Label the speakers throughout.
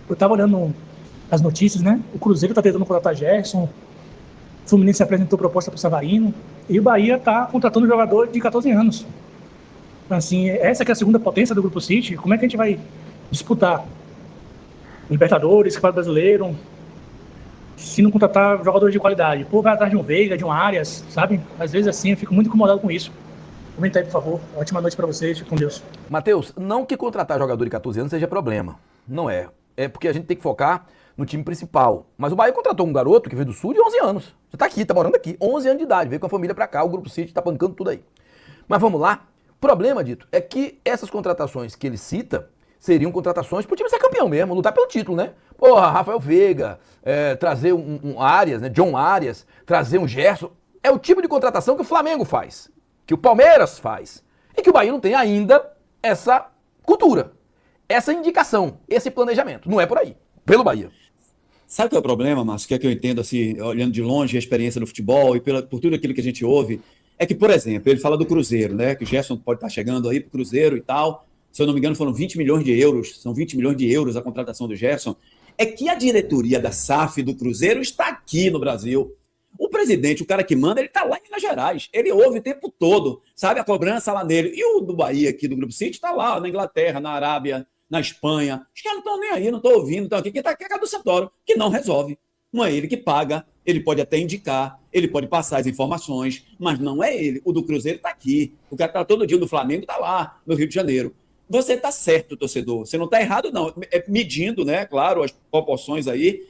Speaker 1: Eu tava olhando as notícias, né? O Cruzeiro tá tentando contratar Gerson, o Fluminense apresentou proposta para o Savarino, e o Bahia tá contratando um jogador de 14 anos. Então, assim, essa que é a segunda potência do Grupo City. Como é que a gente vai disputar Libertadores, Campeonato Brasileiro, se não contratar jogadores de qualidade? Pô, vai atrás de um Veiga, de um Arias, sabe? Às vezes, assim, eu fico muito incomodado com isso. Comenta aí, por favor. Ótima noite para vocês. Fique com Deus.
Speaker 2: Matheus, não que contratar jogador de 14 anos seja problema. Não é. É porque a gente tem que focar no time principal. Mas o Bahia contratou um garoto que veio do Sul de 11 anos. Você tá aqui, tá morando aqui. 11 anos de idade. Veio com a família pra cá. O Grupo City tá bancando tudo aí. Mas vamos lá. Problema, Dito, é que essas contratações que ele cita seriam contratações pro time ser campeão mesmo, lutar pelo título, né? Porra, Rafael Veiga, trazer um Arias, né? John Arias, trazer um Gerson. É o tipo de contratação que o Flamengo faz, que o Palmeiras faz. E que o Bahia não tem ainda essa cultura, essa indicação, esse planejamento. Não é por aí, pelo Bahia.
Speaker 3: Sabe o que é o problema, Márcio? Que é que eu entendo, assim, olhando de longe a experiência do futebol e por tudo aquilo que a gente ouve, é que, por exemplo, ele fala do Cruzeiro, né? Que o Gerson pode estar chegando aí pro Cruzeiro e tal. Se eu não me engano, foram 20 milhões de euros. São 20 milhões de euros a contratação do Gerson. É que a diretoria da SAF do Cruzeiro está aqui no Brasil. O presidente, o cara que manda, ele está lá em Minas Gerais. Ele ouve o tempo todo, sabe? A cobrança lá nele. E o do Bahia aqui, do Grupo City, está lá na Inglaterra, na Arábia, na Espanha. Os caras não estão nem aí, não estão ouvindo. Estão aqui. Quem está aqui é Cadu Santoro, que não resolve. Não é ele que paga, ele pode até indicar, ele pode passar as informações, mas não é ele. O do Cruzeiro está aqui. O cara está todo dia do Flamengo, está lá, no Rio de Janeiro. Você está certo, torcedor. Você não está errado, não. Medindo, né? Claro, as proporções aí,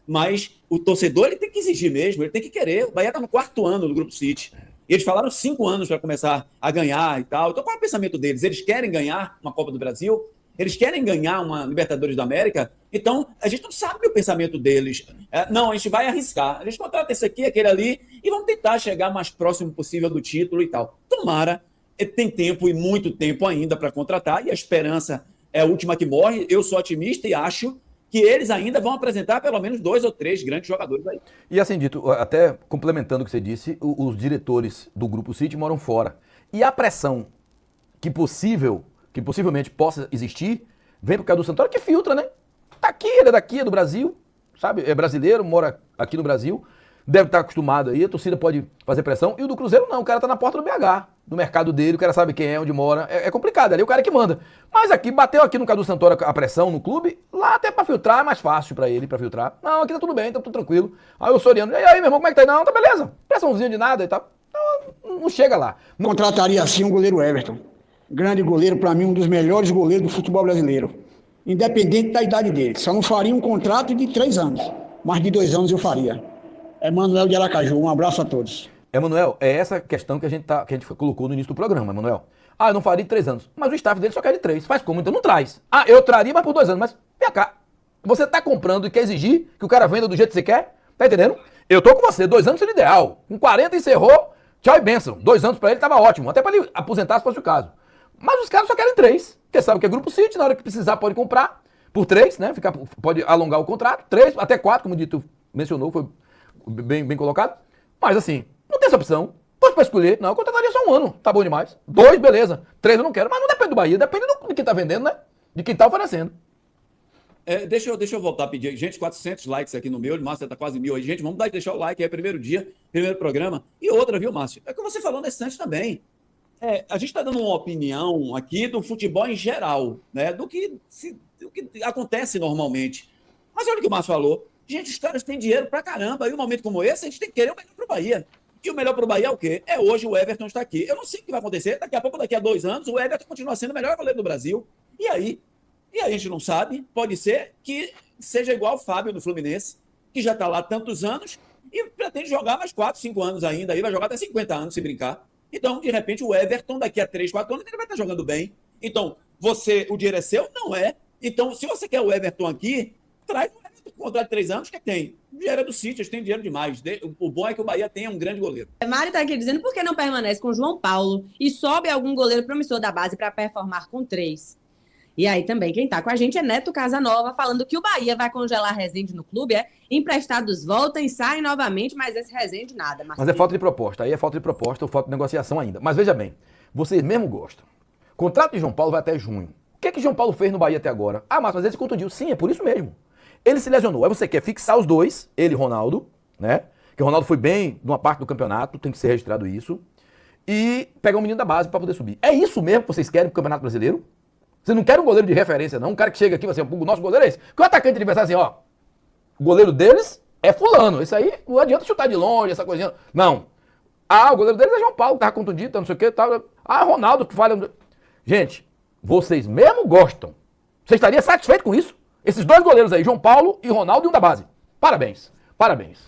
Speaker 3: mas o torcedor ele tem que exigir mesmo, ele tem que querer. O Bahia está no 4º ano do Grupo City. E eles falaram 5 anos para começar a ganhar e tal. Então, qual é o pensamento deles? Eles querem ganhar uma Copa do Brasil? Eles querem ganhar uma Libertadores da América? Então, a gente não sabe o pensamento deles. Não, a gente vai arriscar. A gente contrata esse aqui, aquele ali, e vamos tentar chegar mais próximo possível do título e tal. Tomara, tem tempo e muito tempo ainda para contratar, e a esperança é a última que morre. Eu sou otimista e acho que eles ainda vão apresentar pelo menos 2 ou 3 grandes jogadores aí.
Speaker 2: E assim, Dito, até complementando o que você disse, os diretores do Grupo City moram fora. E a pressão que possivelmente possa existir, vem pro Cadu Santoro, que filtra, né? Tá aqui, ele é daqui, é do Brasil, sabe? É brasileiro, mora aqui no Brasil, deve estar acostumado aí, a torcida pode fazer pressão. E o do Cruzeiro não, o cara tá na porta do BH, do mercado dele, o cara sabe quem é, onde mora, é complicado, ali é o cara que manda. Mas aqui, bateu aqui no Cadu Santoro a pressão no clube, lá até pra filtrar é mais fácil pra ele, pra filtrar. Não, aqui tá tudo bem, tá tudo tranquilo. Aí o Soriano, e aí, meu irmão, como é que tá aí? Não, tá beleza, pressãozinha de nada e tal. Não chega lá.
Speaker 4: Contrataria assim um goleiro Everton. Grande goleiro, para mim, um dos melhores goleiros do futebol brasileiro. Independente da idade dele. Só não faria um contrato de 3 anos. Mas de 2 anos eu faria. Emanuel de Aracaju, um abraço a todos.
Speaker 2: Emanuel, é essa questão que a gente colocou no início do programa, Emanuel. Eu não faria de 3 anos. Mas o staff dele só quer de 3. Faz como? Então não traz. Eu traria, mas por 2 anos. Mas, vem cá. Você tá comprando e quer exigir que o cara venda do jeito que você quer? Tá entendendo? Eu tô com você. 2 anos seria ideal. Com 40 encerrou. Tchau e bênção. 2 anos pra ele tava ótimo. Até pra ele aposentar se fosse o caso. Mas os caras só querem 3. Porque sabe que é Grupo City, na hora que precisar pode comprar por 3, né? Pode alongar o contrato. 3, até 4, como o Dito mencionou, foi bem colocado. Mas assim, não tem essa opção. Pode pra escolher. Não, eu contrataria só 1 ano. Tá bom demais. 2, beleza. 3 eu não quero. Mas não depende do Bahia. Depende de quem tá vendendo, né? De quem tá oferecendo.
Speaker 3: Deixa eu voltar a pedir. Gente, 400 likes aqui no meu. Márcio tá quase 1000 aí. Gente, vamos deixar o like. É primeiro dia, primeiro programa. E outra, viu, Márcio? É o que você falou nesse instante também. A gente está dando uma opinião aqui do futebol em geral, né? Do que acontece normalmente. Mas olha o que o Márcio falou. Gente, os caras têm dinheiro pra caramba. E um momento como esse, a gente tem que querer o melhor pro Bahia. E o melhor pro Bahia é o quê? Hoje o Everton está aqui. Eu não sei o que vai acontecer. Daqui a pouco, daqui a 2 anos, o Everton continua sendo o melhor goleiro do Brasil. E aí? E a gente não sabe. Pode ser que seja igual o Fábio do Fluminense, que já está lá há tantos anos e pretende jogar mais 4, 5 anos ainda. Aí vai jogar até 50 anos, se brincar. Então, de repente, o Everton, daqui a 3, 4 anos, ele vai estar jogando bem. Então, o dinheiro é seu? Não é. Então, se você quer o Everton aqui, traz o Everton com contrato de 3 anos, que tem. O dinheiro é do City, eles têm dinheiro demais. O bom é que o Bahia tenha um grande goleiro.
Speaker 5: Mari está aqui dizendo por que não permanece com o João Paulo e sobe algum goleiro promissor da base para performar com 3. E aí também, quem está com a gente é Neto Casanova, falando que o Bahia vai congelar Rezende no clube, emprestados voltam e saem novamente, mas esse Rezende nada.
Speaker 2: Mas é falta de proposta, aí é falta de proposta ou falta de negociação ainda. Mas veja bem, vocês mesmo gostam. O contrato de João Paulo vai até junho. O que João Paulo fez no Bahia até agora? Ah, mas ele se contundiu. Sim, é por isso mesmo. Ele se lesionou. Aí você quer fixar os dois, ele e Ronaldo, né? Que o Ronaldo foi bem numa parte do campeonato, tem que ser registrado isso. E pegar um menino da base para poder subir. É isso mesmo que vocês querem pro Campeonato Brasileiro? Você não quer um goleiro de referência, não? Um cara que chega aqui e vai assim, o nosso goleiro é esse. Que o atacante adversário assim, ó, o goleiro deles é fulano. Isso aí não adianta chutar de longe, essa coisinha. Não. Ah, o goleiro deles é João Paulo, que tava contundido, não sei o que, tal. Ah, Ronaldo que falha. Gente, vocês mesmo gostam. Você estaria satisfeito com isso? Esses dois goleiros aí, João Paulo e Ronaldo, e um da base. Parabéns. Parabéns.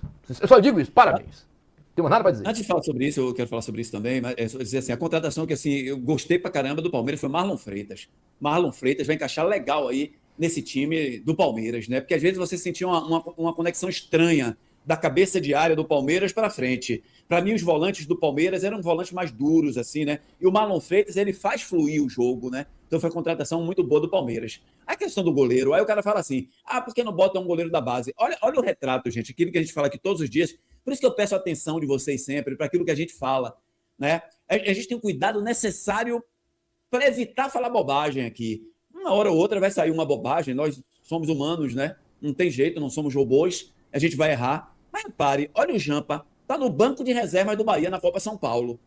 Speaker 2: Eu só digo isso, parabéns. Não tem mais nada pra dizer.
Speaker 3: Antes de falar sobre isso, eu quero falar sobre isso também, mas é só dizer assim, a contratação que assim, eu gostei pra caramba do Palmeiras foi Marlon Freitas. Marlon Freitas vai encaixar legal aí nesse time do Palmeiras, né? Porque às vezes você sentia uma conexão estranha da cabeça de área do Palmeiras para frente. Para mim, os volantes do Palmeiras eram volantes mais duros, assim, né? E o Marlon Freitas, ele faz fluir o jogo, né? Então foi uma contratação muito boa do Palmeiras. A questão do goleiro, aí o cara fala assim, por que não bota um goleiro da base? Olha o retrato, gente, aquilo que a gente fala aqui todos os dias. Por isso que eu peço a atenção de vocês sempre, para aquilo que a gente fala, né? A gente tem um cuidado necessário para evitar falar bobagem aqui. Uma hora ou outra vai sair uma bobagem, nós somos humanos, né? Não tem jeito, não somos robôs, a gente vai errar. Mas repare, olha o Jampa, tá no banco de reservas do Bahia na Copa São Paulo.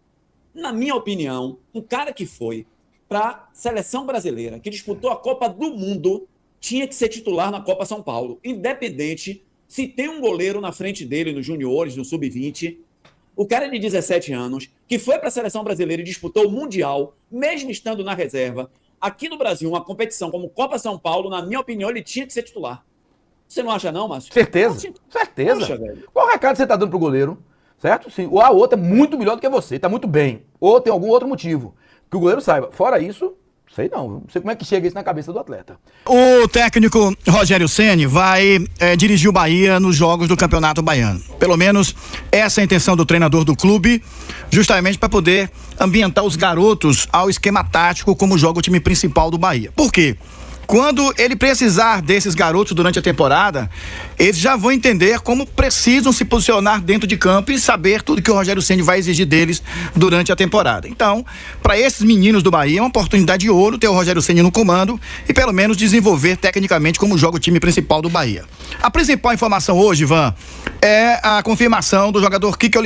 Speaker 3: Na minha opinião, um cara que foi para a seleção brasileira, que disputou a Copa do Mundo, tinha que ser titular na Copa São Paulo, independente se tem um goleiro na frente dele nos juniores, no sub-20. O cara de 17 anos, que foi para a seleção brasileira e disputou o Mundial, mesmo estando na reserva, aqui no Brasil, uma competição como Copa São Paulo, na minha opinião, ele tinha que ser titular. Você não acha não, Márcio?
Speaker 2: Certeza, certeza.
Speaker 3: Poxa, velho.
Speaker 2: Qual recado você tá dando pro goleiro? Certo? Sim. Ou a outra é muito melhor do que você, tá muito bem. Ou tem algum outro motivo. Que o goleiro saiba. Fora isso, sei não sei como é que chega isso na cabeça do atleta.
Speaker 6: O técnico Rogério Ceni vai dirigir o Bahia nos jogos do Campeonato Baiano. Pelo menos essa é a intenção do treinador do clube, justamente para poder ambientar os garotos ao esquema tático como joga o time principal do Bahia. Por quê? Quando ele precisar desses garotos durante a temporada, eles já vão entender como precisam se posicionar dentro de campo e saber tudo que o Rogério Ceni vai exigir deles durante a temporada. Então, para esses meninos do Bahia, é uma oportunidade de ouro ter o Rogério Ceni no comando e pelo menos desenvolver tecnicamente como joga o time principal do Bahia. A principal informação hoje, Ivan, é a confirmação do jogador Kiki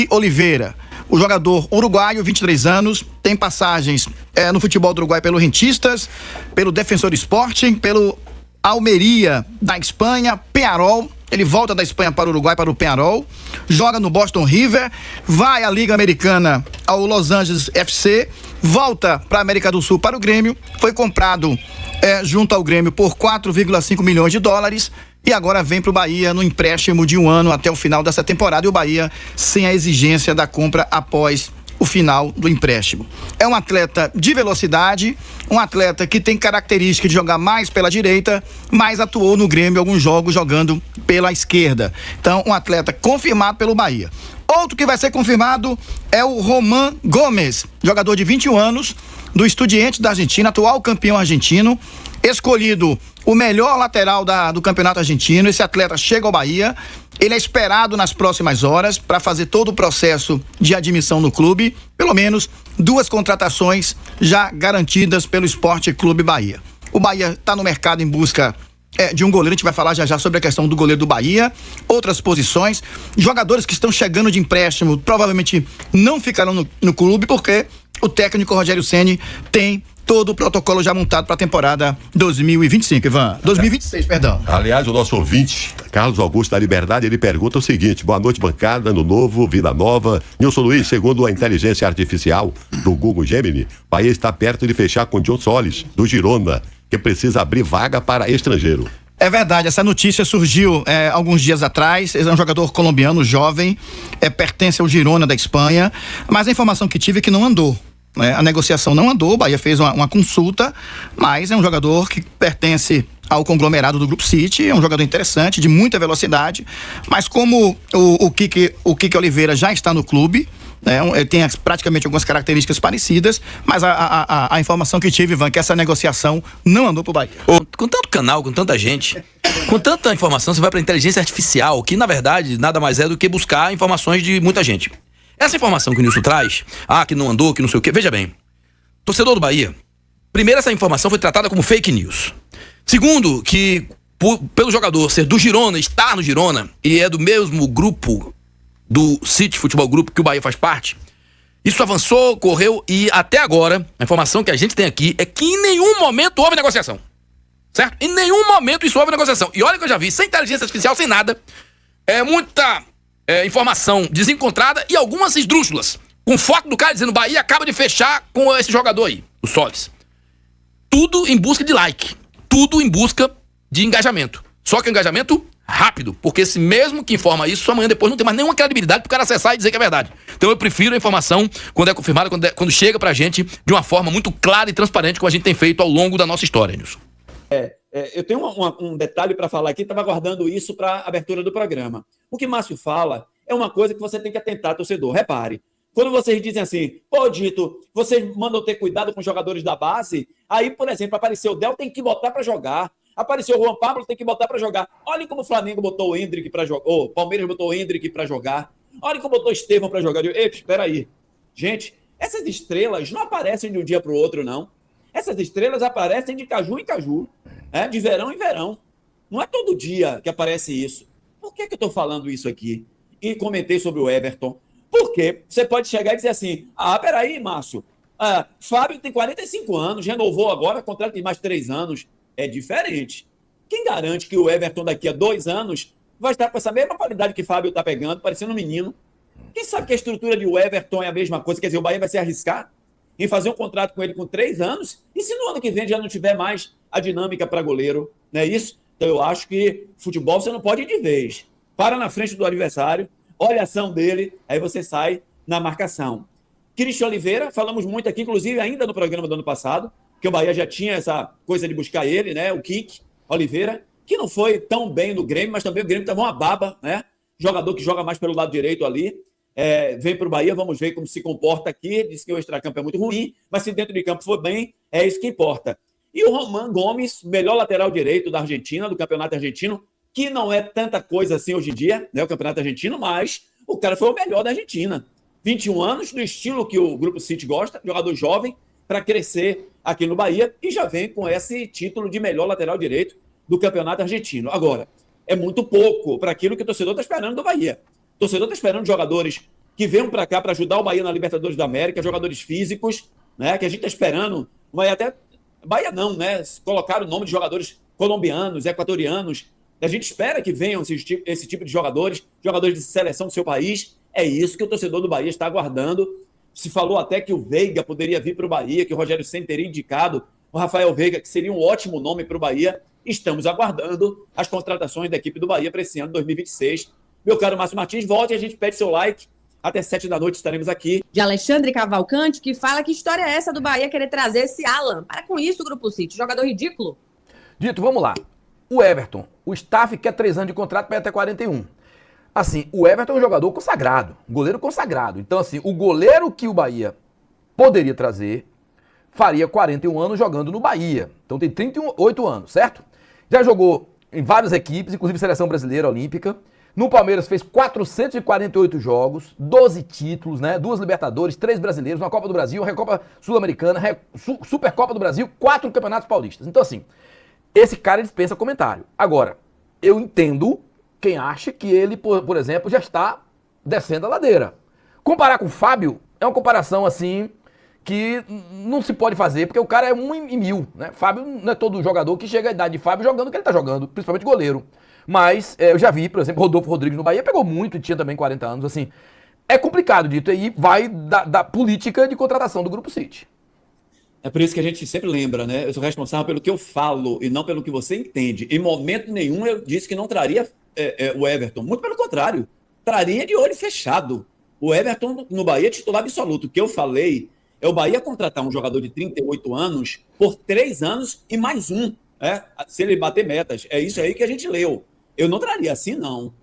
Speaker 6: Oliveira. O jogador uruguaio, 23 anos, tem passagens no futebol do Uruguai pelo Rentistas, pelo Defensor Sporting, pelo Almeria da Espanha, Peñarol. Ele volta da Espanha para o Uruguai, para o Peñarol, joga no Boston River, vai à Liga Americana ao Los Angeles FC, volta para a América do Sul para o Grêmio, foi comprado junto ao Grêmio por 4,5 milhões de dólares. E agora vem para o Bahia no empréstimo de 1 ano até o final dessa temporada. E o Bahia sem a exigência da compra após o final do empréstimo. É um atleta de velocidade, um atleta que tem característica de jogar mais pela direita, mas atuou no Grêmio alguns jogos jogando pela esquerda. Então, um atleta confirmado pelo Bahia. Outro que vai ser confirmado é o Román Gomes, jogador de 21 anos, do Estudiantes da Argentina, atual campeão argentino, escolhido o melhor lateral do campeonato argentino. Esse atleta chega ao Bahia, ele é esperado nas próximas horas para fazer todo o processo de admissão no clube, pelo menos 2 contratações já garantidas pelo Sport Clube Bahia. O Bahia está no mercado em busca de um goleiro, a gente vai falar já sobre a questão do goleiro do Bahia, outras posições, jogadores que estão chegando de empréstimo provavelmente não ficarão no clube, porque o técnico Rogério Ceni tem todo o protocolo já montado para a temporada 2025, Ivan. 2026, perdão.
Speaker 7: Aliás, o nosso ouvinte, Carlos Augusto da Liberdade, ele pergunta o seguinte: boa noite, bancada, Ano Novo, Vida Nova. Nilson Luiz, segundo a inteligência artificial do Google Gemini, o Bahia está perto de fechar com John Solis, do Girona, que precisa abrir vaga para estrangeiro.
Speaker 6: É verdade, essa notícia surgiu alguns dias atrás. Ele é um jogador colombiano, jovem, pertence ao Girona da Espanha, mas a informação que tive é que não andou. A negociação não andou, o Bahia fez uma consulta, mas é um jogador que pertence ao conglomerado do Grupo City, é um jogador interessante, de muita velocidade, mas como o Kiki Oliveira já está no clube, ele tem praticamente algumas características parecidas, mas a informação que tive, Ivan, que essa negociação não andou pro Bahia.
Speaker 2: Com tanto canal, com tanta gente, com tanta informação, você vai pra inteligência artificial, que na verdade nada mais é do que buscar informações de muita gente. Essa informação que o Nilson traz, que não andou, que não sei o quê, veja bem, torcedor do Bahia, primeiro, essa informação foi tratada como fake news. Segundo, que pelo jogador ser do Girona, estar no Girona, e é do mesmo grupo do City Futebol Grupo que o Bahia faz parte, isso avançou, correu, e até agora, a informação que a gente tem aqui é que em nenhum momento houve negociação. Certo? Em nenhum momento isso houve negociação. E olha que eu já vi, sem inteligência artificial, sem nada, muita informação desencontrada e algumas esdrúxulas. Com foto do cara dizendo: Bahia acaba de fechar com esse jogador aí, o Solis. Tudo em busca de like. Tudo em busca de engajamento. Só que o engajamento rápido. Porque esse mesmo que informa isso, amanhã depois não tem mais nenhuma credibilidade pro cara acessar e dizer que é verdade. Então eu prefiro a informação quando é confirmada, quando chega pra gente de uma forma muito clara e transparente, como a gente tem feito ao longo da nossa história, Nilson.
Speaker 3: Eu tenho um detalhe para falar aqui, estava guardando isso para a abertura do programa. O que Márcio fala é uma coisa que você tem que atentar, torcedor. Repare, quando vocês dizem assim: pô, Dito, vocês mandam ter cuidado com os jogadores da base, aí, por exemplo, apareceu o Del, tem que botar para jogar. Apareceu o Juan Pablo, tem que botar para jogar. Olha como o Flamengo botou o Hendrick para jogar. O Palmeiras botou o Hendrick para jogar. Olha como botou o Estevão para jogar. Espera aí. Gente, essas estrelas não aparecem de um dia para o outro, não. Essas estrelas aparecem de caju em caju, de verão em verão. Não é todo dia que aparece isso. Por que eu estou falando isso aqui? E comentei sobre o Everton. Porque você pode chegar e dizer assim: peraí, Márcio, Fábio tem 45 anos, renovou agora, contrato de mais 3 anos. É diferente. Quem garante que o Everton daqui a 2 anos vai estar com essa mesma qualidade que Fábio está pegando, parecendo um menino? Quem sabe que a estrutura de Everton é a mesma coisa? Quer dizer, o Bahia vai se arriscar em fazer um contrato com ele com 3 anos, e se no ano que vem já não tiver mais a dinâmica para goleiro, não é isso? Então eu acho que futebol você não pode ir de vez. Para na frente do adversário, olha a ação dele, aí você sai na marcação. Christian Oliveira, falamos muito aqui, inclusive ainda no programa do ano passado, que o Bahia já tinha essa coisa de buscar ele, né? O Kik Oliveira, que não foi tão bem no Grêmio, mas também o Grêmio estava uma baba, né? Jogador que joga mais pelo lado direito ali. Vem para o Bahia, vamos ver como se comporta aqui. Diz que o extracampo é muito ruim, mas se dentro de campo for bem, é isso que importa. E o Román Gomes, melhor lateral direito da Argentina, do campeonato argentino, que não é tanta coisa assim hoje em dia, né? O campeonato argentino, mas o cara foi o melhor da Argentina. 21 anos, no estilo que o Grupo City gosta, jogador jovem, para crescer aqui no Bahia, e já vem com esse título de melhor lateral direito do campeonato argentino. Agora, é muito pouco para aquilo que o torcedor está esperando do Bahia. O torcedor está esperando jogadores que venham para cá para ajudar o Bahia na Libertadores da América, jogadores físicos, né? Que a gente está esperando. O Bahia até... Bahia não, né? Colocaram o nome de jogadores colombianos, equatorianos. A gente espera que venham esse tipo de jogadores de seleção do seu país. É isso que o torcedor do Bahia está aguardando. Se falou até que o Veiga poderia vir para o Bahia, que o Rogério Ceni teria indicado o Rafael Veiga, que seria um ótimo nome para o Bahia. Estamos aguardando as contratações da equipe do Bahia para esse ano 2026. Meu caro Márcio Martins, volte e a gente pede seu like. Até 7 da noite estaremos aqui.
Speaker 5: De Alexandre Cavalcante, que fala: que história é essa do Bahia querer trazer esse Alan? Para com isso, Grupo City. Jogador ridículo.
Speaker 2: Dito, vamos lá. O Everton, o staff quer 3 anos de contrato para ir até 41. Assim, o Everton é um jogador consagrado, um goleiro consagrado. Então, assim, o goleiro que o Bahia poderia trazer faria 41 anos jogando no Bahia. Então tem 38 anos, certo? Já jogou em várias equipes, inclusive Seleção Brasileira Olímpica. No Palmeiras fez 448 jogos, 12 títulos, né? 2 Libertadores, 3 brasileiros, uma Copa do Brasil, uma Recopa Sul-Americana, Supercopa do Brasil, 4 Campeonatos Paulistas. Então, assim, esse cara dispensa comentário. Agora, eu entendo quem acha que ele, por exemplo, já está descendo a ladeira. Comparar com o Fábio é uma comparação, assim, que não se pode fazer, porque o cara é 1 em 1000, né? Fábio não é todo jogador que chega à idade de Fábio jogando o que ele está jogando, principalmente goleiro. Mas eu já vi, por exemplo, Rodolfo Rodrigues no Bahia, pegou muito e tinha também 40 anos, assim. É complicado, Dito, aí vai da política de contratação do Grupo City.
Speaker 3: É por isso que a gente sempre lembra, né? Eu sou responsável pelo que eu falo e não pelo que você entende. Em momento nenhum eu disse que não traria o Everton. Muito pelo contrário. Traria de olho fechado. O Everton no Bahia é titular absoluto. O que eu falei é o Bahia contratar um jogador de 38 anos por 3 anos e mais um. Se ele bater metas. É isso aí que a gente leu. Eu não traria assim, não.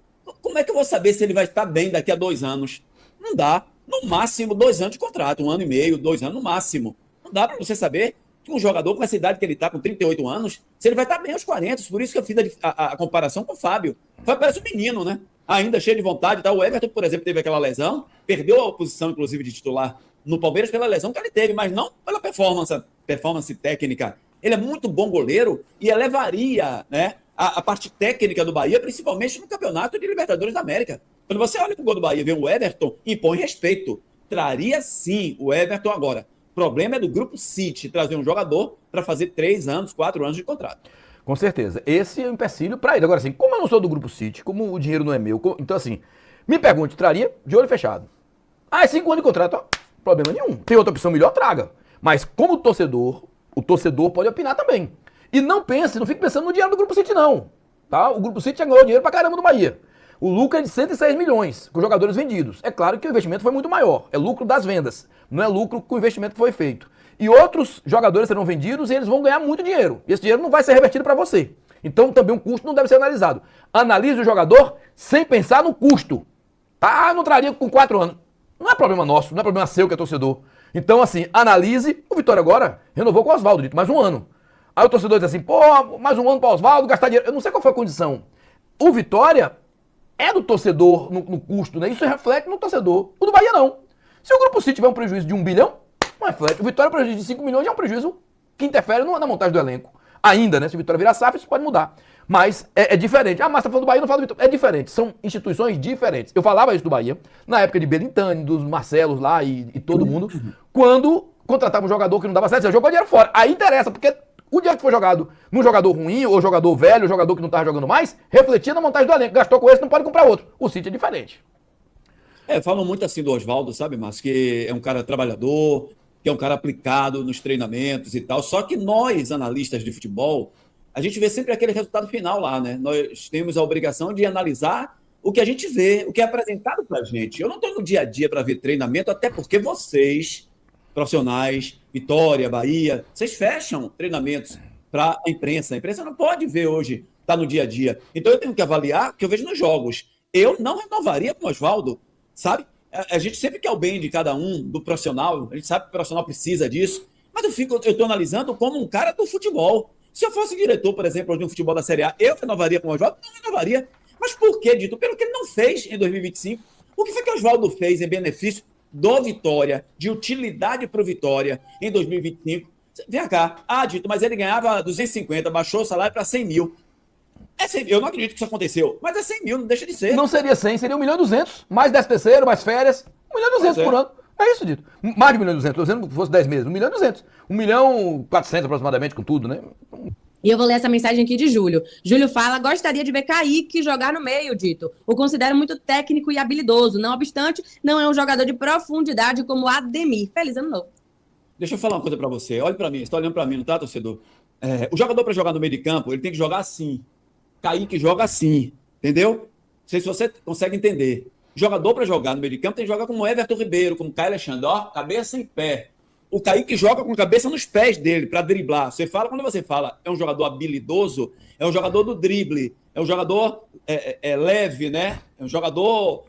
Speaker 3: Como é que eu vou saber se ele vai estar bem daqui a 2 anos? Não dá. No máximo 2 anos de contrato. 1 ano e meio, 2 anos no máximo. Não dá para você saber que um jogador com essa idade que ele está, com 38 anos, se ele vai estar bem aos 40. Por isso que eu fiz a comparação com o Fábio. O Fábio parece um menino, né? Ainda cheio de vontade. Tá? O Everton, por exemplo, teve aquela lesão, perdeu a posição, inclusive, de titular no Palmeiras pela lesão que ele teve, mas não pela performance técnica. Ele é muito bom goleiro e elevaria, né, a parte técnica do Bahia, principalmente no campeonato de Libertadores da América. Quando você olha para o gol do Bahia e vê o Everton, impõe respeito. Traria sim o Everton agora. O problema é do Grupo City trazer um jogador para fazer 3 anos, 4 anos de contrato.
Speaker 2: Com certeza. Esse é um empecilho para ele. Agora, assim, como eu não sou do Grupo City, como o dinheiro não é meu, então, assim, me pergunte, traria de olho fechado. Ah, é 5 anos de contrato, ó, problema nenhum. Tem outra opção melhor, traga. Mas como torcedor, o torcedor pode opinar também. E não fique pensando no dinheiro do Grupo City, não. Tá? O Grupo City já ganhou dinheiro pra caramba do Bahia. O lucro é de 106 milhões com jogadores vendidos. É claro que o investimento foi muito maior. É lucro das vendas. Não é lucro com o investimento que foi feito. E outros jogadores serão vendidos e eles vão ganhar muito dinheiro. E esse dinheiro não vai ser revertido para você. Então também um custo não deve ser analisado. Analise o jogador sem pensar no custo. Tá? Não traria com 4 anos. Não é problema nosso, não é problema seu que é torcedor. Então assim, analise. O Vitória agora renovou com o Oswaldo, dito mais 1 ano. Aí o torcedor diz assim, pô, mais 1 ano para o Oswaldo, gastar dinheiro. Eu não sei qual foi a condição. O Vitória é do torcedor no custo, né? Isso reflete no torcedor. O do Bahia não. Se o Grupo City tiver um prejuízo de 1 bilhão, não reflete. O Vitória, prejuízo de 5 milhões, é um prejuízo que interfere na montagem do elenco. Ainda, né? Se o Vitória virar SAF, isso pode mudar. Mas é diferente. Ah, mas tá falando do Bahia, não fala do Vitória. É diferente. São instituições diferentes. Eu falava isso do Bahia, na época de Belintani, dos Marcelos lá e todo mundo, quando contratava um jogador que não dava certo, você jogou dinheiro fora. Aí interessa, porque o dinheiro que foi jogado num jogador ruim, ou jogador velho, ou jogador que não tava jogando mais, refletia na montagem do elenco. Gastou com esse, não pode comprar outro. O City é diferente.
Speaker 3: Falam muito assim do Oswaldo, sabe, Márcio? Que é um cara trabalhador, que é um cara aplicado nos treinamentos e tal. Só que nós, analistas de futebol, a gente vê sempre aquele resultado final lá, né? Nós temos a obrigação de analisar o que a gente vê, o que é apresentado pra gente. Eu não estou no dia a dia para ver treinamento, até porque vocês, profissionais, Vitória, Bahia, vocês fecham treinamentos para a imprensa. A imprensa não pode ver hoje, tá no dia a dia. Então eu tenho que avaliar o que eu vejo nos jogos. Eu não renovaria com o Oswaldo, sabe? A gente sempre quer o bem de cada um, do profissional, a gente sabe que o profissional precisa disso, mas eu estou analisando como um cara do futebol. Se eu fosse diretor, por exemplo, de um futebol da Série A, eu renovaria com o Oswaldo? Não renovaria. Mas por quê, Dito? Pelo que ele não fez em 2025. O que foi que o Oswaldo fez em benefício do Vitória, de utilidade para o Vitória em 2025? Vem cá. Ah, Dito, mas ele ganhava 250, baixou o salário para 100 mil. É 100 mil, eu não acredito que isso aconteceu, mas é 100 mil, não deixa de ser.
Speaker 2: Não seria 100, seria 1.200.000, mais 10º, mais férias, 1.200.000 por ano. É isso, Dito. Mais de 1.200.000, estou dizendo que fosse 10 meses, 1.200.000. 1.400.000 aproximadamente com tudo, né?
Speaker 5: E eu vou ler essa mensagem aqui de Júlio. Júlio fala, gostaria de ver Kaique jogar no meio, Dito. O considero muito técnico e habilidoso. Não obstante, não é um jogador de profundidade como o Ademir. Feliz ano novo.
Speaker 3: Deixa eu falar uma coisa pra você. Olhe pra mim, você tá olhando pra mim, não tá, torcedor? O jogador pra jogar no meio de campo, ele tem que jogar assim. Kaique joga assim, entendeu? Não sei se você consegue entender. Jogador pra jogar no meio de campo tem que jogar como Everton Ribeiro, como Caio Alexandre, ó, cabeça em pé. O Kaique joga com a cabeça nos pés dele para driblar. Quando você fala é um jogador habilidoso, é um jogador do drible, é um jogador leve, né? É um jogador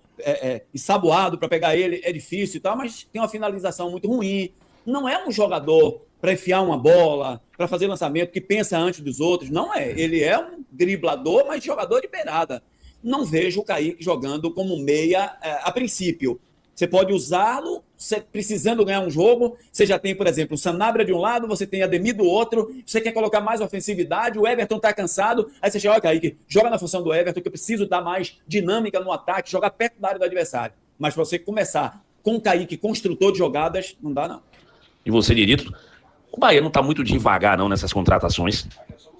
Speaker 3: ensaboado para pegar ele, é difícil e tal, mas tem uma finalização muito ruim. Não é um jogador para enfiar uma bola, para fazer lançamento, que pensa antes dos outros. Não é. Ele é um driblador, mas jogador de beirada. Não vejo o Kaique jogando como meia a princípio. Você pode usá-lo precisando ganhar um jogo. Você já tem, por exemplo, o Sanabria de um lado, você tem Ademir do outro. Você quer colocar mais ofensividade, o Everton tá cansado. Aí você chega, olha, Kaique, joga na função do Everton, que eu preciso dar mais dinâmica no ataque, jogar perto da área do adversário. Mas para você começar com o Kaique, construtor de jogadas, não dá, não.
Speaker 8: E você, Dirito, o Bahia não tá muito devagar, não, nessas contratações.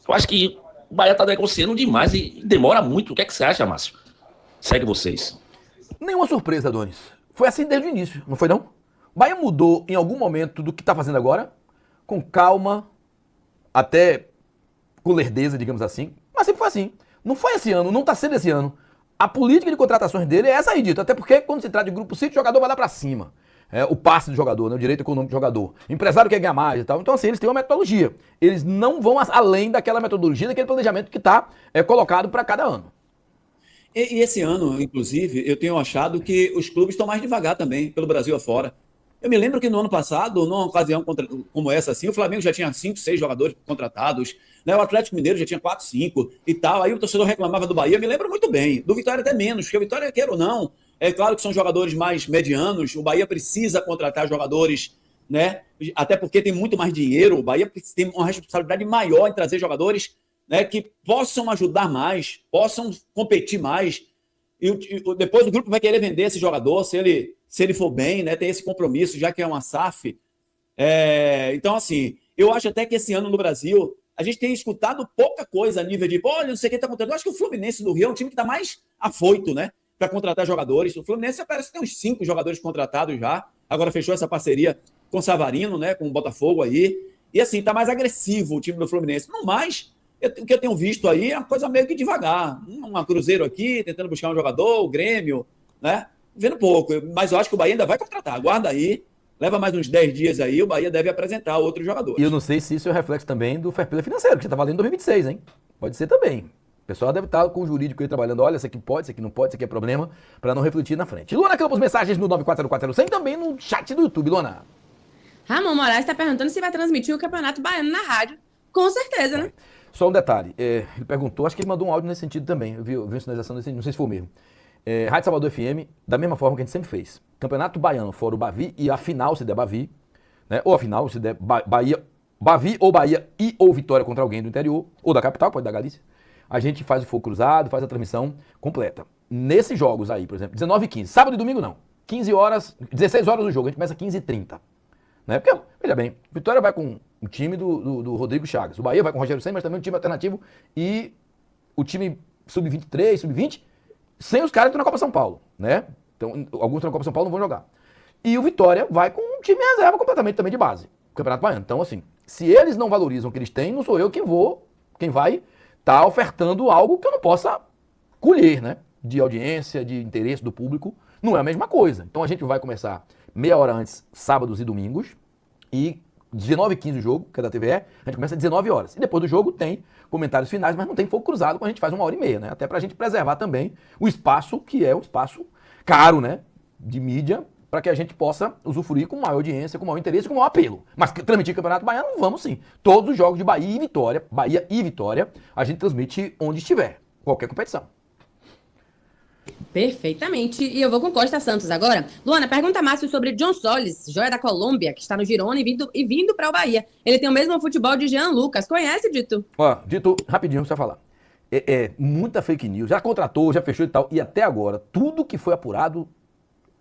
Speaker 8: Eu acho que o Bahia tá negociando demais e demora muito. O que é que você acha, Márcio? Segue vocês.
Speaker 2: Nenhuma surpresa, Adonis. Foi assim desde o início, não foi não? O Bahia mudou em algum momento do que está fazendo agora, com calma, até com lerdeza, digamos assim, mas sempre foi assim. Não foi esse ano, não está sendo esse ano. A política de contratações dele é essa aí, Dito, até porque quando se trata de Grupo City, o jogador vai lá para cima. O passe do jogador, né? O direito econômico do jogador. O empresário quer ganhar mais e tal. Então, assim, eles têm uma metodologia. Eles não vão além daquela metodologia, daquele planejamento que está colocado para cada ano.
Speaker 3: E esse ano, inclusive, eu tenho achado que os clubes estão mais devagar também, pelo Brasil afora. Eu me lembro que no ano passado, numa ocasião como essa, assim, o Flamengo já tinha 5, 6 jogadores contratados, né? O Atlético Mineiro já tinha 4, 5 e tal. Aí o torcedor reclamava do Bahia, eu me lembro muito bem. Do Vitória até menos, porque o Vitória, queira ou não, É claro que são jogadores mais medianos, o Bahia precisa contratar jogadores, né? Até porque tem muito mais dinheiro, o Bahia tem uma responsabilidade maior em trazer jogadores, né, que possam ajudar mais, possam competir mais. E depois o grupo vai querer vender esse jogador se ele for bem, né? Tem esse compromisso, já que é uma SAF. Então, assim, eu acho até que esse ano no Brasil a gente tem escutado pouca coisa a nível de, olha, não sei quem está contratando. Eu acho que o Fluminense do Rio é um time que está mais afoito, né, para contratar jogadores. O Fluminense parece que tem uns 5 jogadores contratados já. Agora fechou essa parceria com o Savarino, né, com o Botafogo aí. E assim, está mais agressivo o time do Fluminense. No mais, o que eu tenho visto aí é uma coisa meio que devagar. Uma Cruzeiro aqui, tentando buscar um jogador, o Grêmio, né? Vendo pouco. Mas eu acho que o Bahia ainda vai contratar. Aguarda aí. Leva mais uns 10 dias aí, o Bahia deve apresentar outros jogadores.
Speaker 2: E eu não sei se isso é reflexo também do fair play financeiro, que já está valendo em 2026, hein? Pode ser também. O pessoal deve estar com o jurídico aí trabalhando. Olha, isso aqui pode, isso aqui não pode, isso aqui é problema, para não refletir na frente. Luana Campos, mensagens no 940401 e também no chat do YouTube, Luana.
Speaker 5: Ramon Moraes está perguntando se vai transmitir o Campeonato Baiano na rádio. Com certeza, né?
Speaker 2: Só um detalhe. Ele perguntou, acho que ele mandou um áudio nesse sentido também. Eu vi uma sinalização nesse sentido, não sei se foi o mesmo. Rádio Salvador FM, da mesma forma que a gente sempre fez. Campeonato Baiano, fora o Bavi, e a final, se der Bavi, né? Ou a final, se der Bahia, Bavi ou Bahia ou Vitória contra alguém do interior, ou da capital, pode dar Galícia. A gente faz o fogo cruzado, faz a transmissão completa. Nesses jogos aí, por exemplo, 19h15, sábado e domingo não. 15 horas, 16 horas do jogo, a gente começa 15h30. Né? Porque, veja bem, Vitória vai com o time do Rodrigo Chagas, o Bahia vai com o Rogério Ceni, mas também um time alternativo, e o time sub-23, sub-20, sem os caras que estão na Copa São Paulo, né? Então, alguns estão na Copa São Paulo não vão jogar. E o Vitória vai com um time reserva completamente também de base, o Campeonato Baiano. Então, assim, se eles não valorizam o que eles têm, não sou eu quem vai estar ofertando algo que eu não possa colher, né? De audiência, de interesse do público, não é a mesma coisa. Então, a gente vai começar meia hora antes, sábados e domingos, e 19h15 o jogo, que é da TVE, a gente começa às 19 horas. E depois do jogo tem comentários finais, mas não tem fogo cruzado, quando a gente faz 1h30, né? Até pra gente preservar também o espaço, que é um espaço caro, né? De mídia, para que a gente possa usufruir com maior audiência, com maior interesse, com maior apelo. Mas transmitir Campeonato Baiano, vamos sim. Todos os jogos de Bahia e Vitória, a gente transmite onde estiver, qualquer competição.
Speaker 5: Perfeitamente. E eu vou com Costa Santos agora. Luana, pergunta a Márcio sobre John Solis, joia da Colômbia, que está no Girona e vindo para o Bahia. Ele tem o mesmo futebol de Jean Lucas. Conhece, Dito?
Speaker 2: Ó, Dito, rapidinho, você vai falar. Muita fake news. Já contratou, já fechou e tal. E até agora, tudo que foi apurado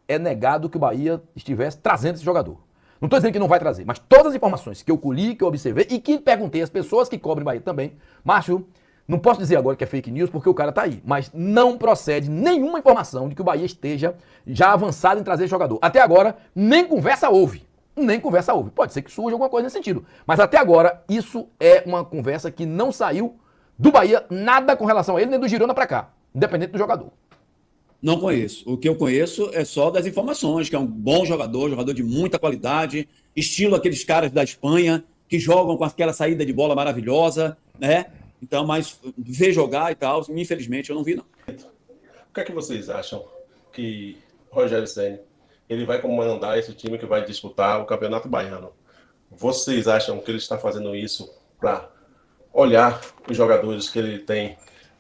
Speaker 2: é negado que o Bahia estivesse trazendo esse jogador. Não estou dizendo que não vai trazer, mas todas as informações que eu colhi, que eu observei e que perguntei às pessoas que cobrem Bahia também, Márcio, não posso dizer agora que é fake news porque o cara tá aí, mas não procede nenhuma informação de que o Bahia esteja já avançado em trazer jogador. Até agora, nem conversa houve. Nem conversa houve. Pode ser que surja alguma coisa nesse sentido. Mas até agora, isso é uma conversa que não saiu do Bahia, nada com relação a ele, nem do Girona pra cá, independente do jogador.
Speaker 3: Não conheço. O que eu conheço é só das informações, que é um bom jogador de muita qualidade, estilo aqueles caras da Espanha, que jogam com aquela saída de bola maravilhosa, né? Então, mas ver jogar e tal, infelizmente eu não vi, não.
Speaker 9: O que é que vocês acham que Rogério Ceni, ele vai comandar esse time que vai disputar o Campeonato Baiano? Vocês acham que ele está fazendo isso para olhar os jogadores que ele tem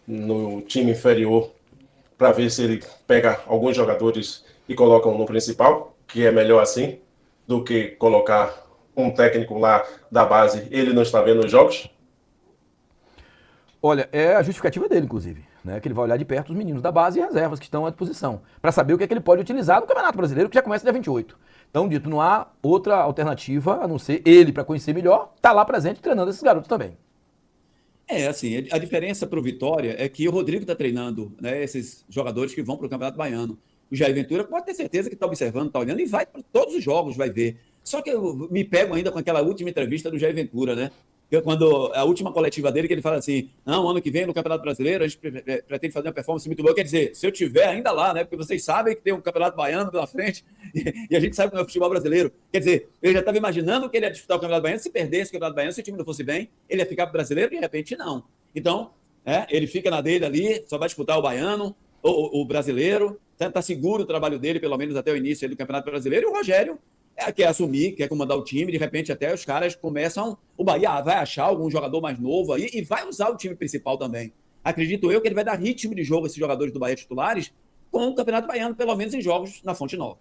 Speaker 9: no time inferior, para ver se ele pega alguns jogadores e coloca no principal, que é melhor assim, do que colocar um técnico lá da base, ele não está vendo os jogos?
Speaker 2: Olha, é a justificativa dele, inclusive, né? Que ele vai olhar de perto os meninos da base e reservas que estão à disposição, para saber o que é que ele pode utilizar no Campeonato Brasileiro, que já começa dia 28. Então, Dito, não há outra alternativa a não ser ele, para conhecer melhor, tá lá presente treinando esses garotos também.
Speaker 3: Assim, a diferença para o Vitória é que o Rodrigo está treinando, né, esses jogadores que vão para o Campeonato Baiano. O Jair Ventura pode ter certeza que está observando, está olhando e vai para todos os jogos, vai ver. Só que eu me pego ainda com aquela última entrevista do Jair Ventura, né? Quando a última coletiva dele, que ele fala assim, não, ano que vem no Campeonato Brasileiro a gente pretende fazer uma performance muito boa. Quer dizer, se eu tiver ainda lá, né? Porque vocês sabem que tem um Campeonato Baiano pela frente e a gente sabe como é o futebol brasileiro. Quer dizer, ele já estava imaginando que ele ia disputar o Campeonato Baiano, se perdesse o Campeonato Baiano, se o time não fosse bem, ele ia ficar pro brasileiro e de repente não. Então, ele fica na dele ali, só vai disputar o Baiano, o brasileiro, tá seguro o trabalho dele, pelo menos até o início do Campeonato Brasileiro, e o Rogério quer assumir, quer comandar o time, de repente até os caras começam, o Bahia vai achar algum jogador mais novo aí e vai usar o time principal também. Acredito eu que ele vai dar ritmo de jogo a esses jogadores do Bahia titulares com o Campeonato Baiano, pelo menos em jogos na Fonte Nova.